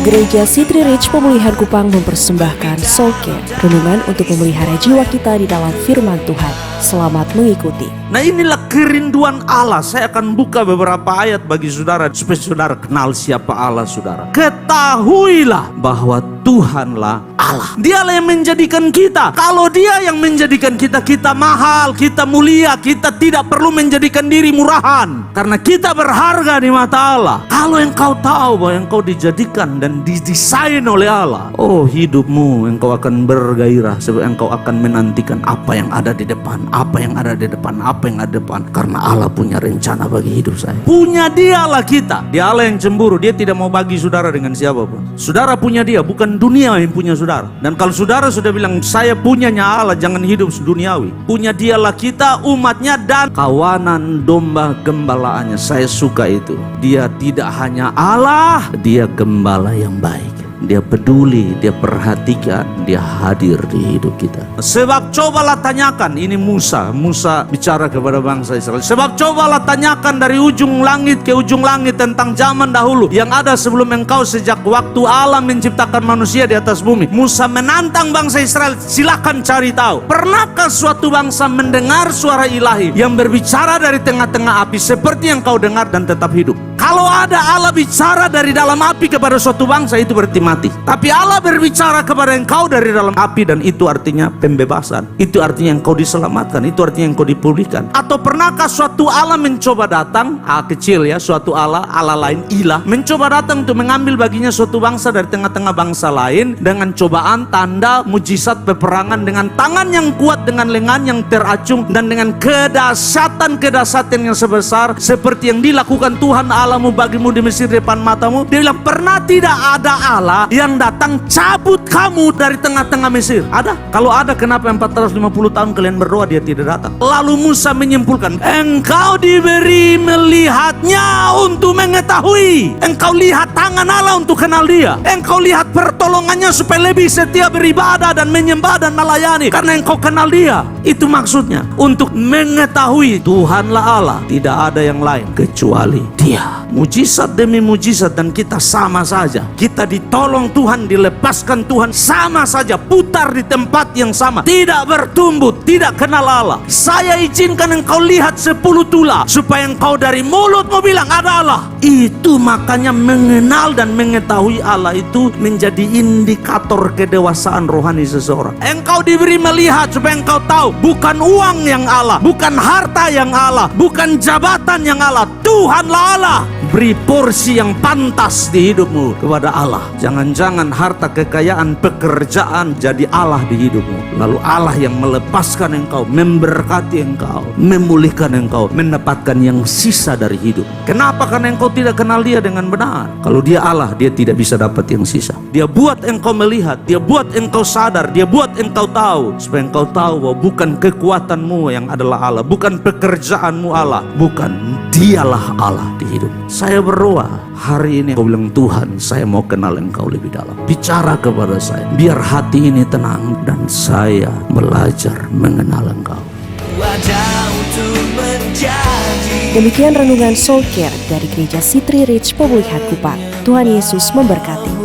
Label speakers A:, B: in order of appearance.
A: Gereja City Reach Pemulihan Kupang mempersembahkan Soul Care, renungan untuk memelihara jiwa kita di dalam firman Tuhan. Selamat mengikuti.
B: Nah, inilah kerinduan Allah. Saya akan buka beberapa ayat bagi saudara supaya saudara kenal siapa Allah saudara. Ketahuilah bahwa Tuhanlah Allah. Dialah yang menjadikan kita. Kalau Dia yang menjadikan kita, kita mahal, kita mulia, kita tidak perlu menjadikan diri murahan. Karena kita berharga di mata Allah. Kalau engkau tahu bahwa engkau dijadikan dan didesain oleh Allah, oh hidupmu engkau akan bergairah sebab engkau akan menantikan apa yang ada di depan, apa yang ada di depan, apa yang ada di depan. Karena Allah punya rencana bagi hidup saya. Punya Dialah kita. Dialah yang cemburu. Dia tidak mau bagi saudara dengan siapapun. Saudara punya Dia, bukan dunia yang punya saudara. Dan kalau saudara sudah bilang saya punyanya Allah, jangan hidup duniawi. Punya Dialah kita, umatnya dan kawanan domba gembalaannya. Saya suka itu. Dia tidak hanya Allah, Dia gembala yang baik. Dia peduli, Dia perhatikan, Dia hadir di hidup kita. Sebab cobalah tanyakan, ini Musa bicara kepada bangsa Israel. Sebab cobalah tanyakan dari ujung langit ke ujung langit tentang zaman dahulu yang ada sebelum engkau, sejak waktu Allah menciptakan manusia di atas bumi. Musa menantang bangsa Israel, silakan cari tahu. Pernahkah suatu bangsa mendengar suara ilahi yang berbicara dari tengah-tengah api seperti yang kau dengar dan tetap hidup? Kalau ada Allah bicara dari dalam api kepada suatu bangsa, itu berarti mati. Tapi Allah berbicara kepada engkau dari dalam api, dan itu artinya pembebasan. Itu artinya engkau diselamatkan. Itu artinya engkau dipulihkan. Atau pernahkah suatu Allah mencoba datang, kecil ya, suatu Allah lain, ilah, mencoba datang untuk mengambil baginya suatu bangsa dari tengah-tengah bangsa lain dengan cobaan, tanda, mujizat, peperangan, dengan tangan yang kuat, dengan lengan yang teracung, dan dengan kedahsyatan yang sebesar seperti yang dilakukan Tuhan Allahmu bagimu di Mesir depan matamu. Dia bilang, pernah tidak ada Allah yang datang cabut kamu dari tengah-tengah Mesir? Ada? Kalau ada, kenapa 450 tahun kalian berdoa Dia tidak datang? Lalu Musa menyimpulkan, engkau diberi melihatnya untuk mengetahui. Engkau lihat tangan Allah untuk kenal Dia. Engkau lihat pertolongannya supaya lebih setia beribadah dan menyembah dan melayani, karena engkau kenal Dia. Itu maksudnya, untuk mengetahui Tuhanlah Allah, tidak ada yang lain kecuali Dia. Mujizat demi mujizat, dan kita sama saja. Kita ditolong Tuhan, dilepaskan Tuhan, sama saja, putar di tempat yang sama, tidak bertumbuh, tidak kenal Allah. Saya izinkan engkau lihat 10 tula supaya engkau dari mulutmu bilang ada Allah. Itu makanya mengenal dan mengetahui Allah itu menjadi indikator kedewasaan rohani seseorang. Engkau diberi melihat supaya engkau tahu, bukan uang yang Allah, bukan harta yang Allah, bukan jabatan yang Allah, Tuhanlah Allah. Beri porsi yang pantas di hidupmu kepada Allah. Jangan-jangan harta, kekayaan, pekerjaan jadi Allah di hidupmu. Lalu Allah yang melepaskan engkau, memberkati engkau, memulihkan engkau, mendapatkan yang sisa dari hidup. Kenapa? Karena engkau tidak kenal Dia dengan benar. Kalau Dia Allah, Dia tidak bisa dapat yang sisa. Dia buat engkau melihat, Dia buat engkau sadar, Dia buat engkau tahu, supaya engkau tahu bahwa bukan kekuatanmu yang adalah Allah, bukan pekerjaanmu Allah, bukan, Dialah Allah di hidup. Saya berdoa hari ini, kau bilang, Tuhan, saya mau kenal Engkau lebih dalam. Bicara kepada saya, biar hati ini tenang dan saya belajar mengenal Engkau.
A: Demikian renungan Soul Care dari Gereja City Reach Pemulihan Kupang. Tuhan Yesus memberkati.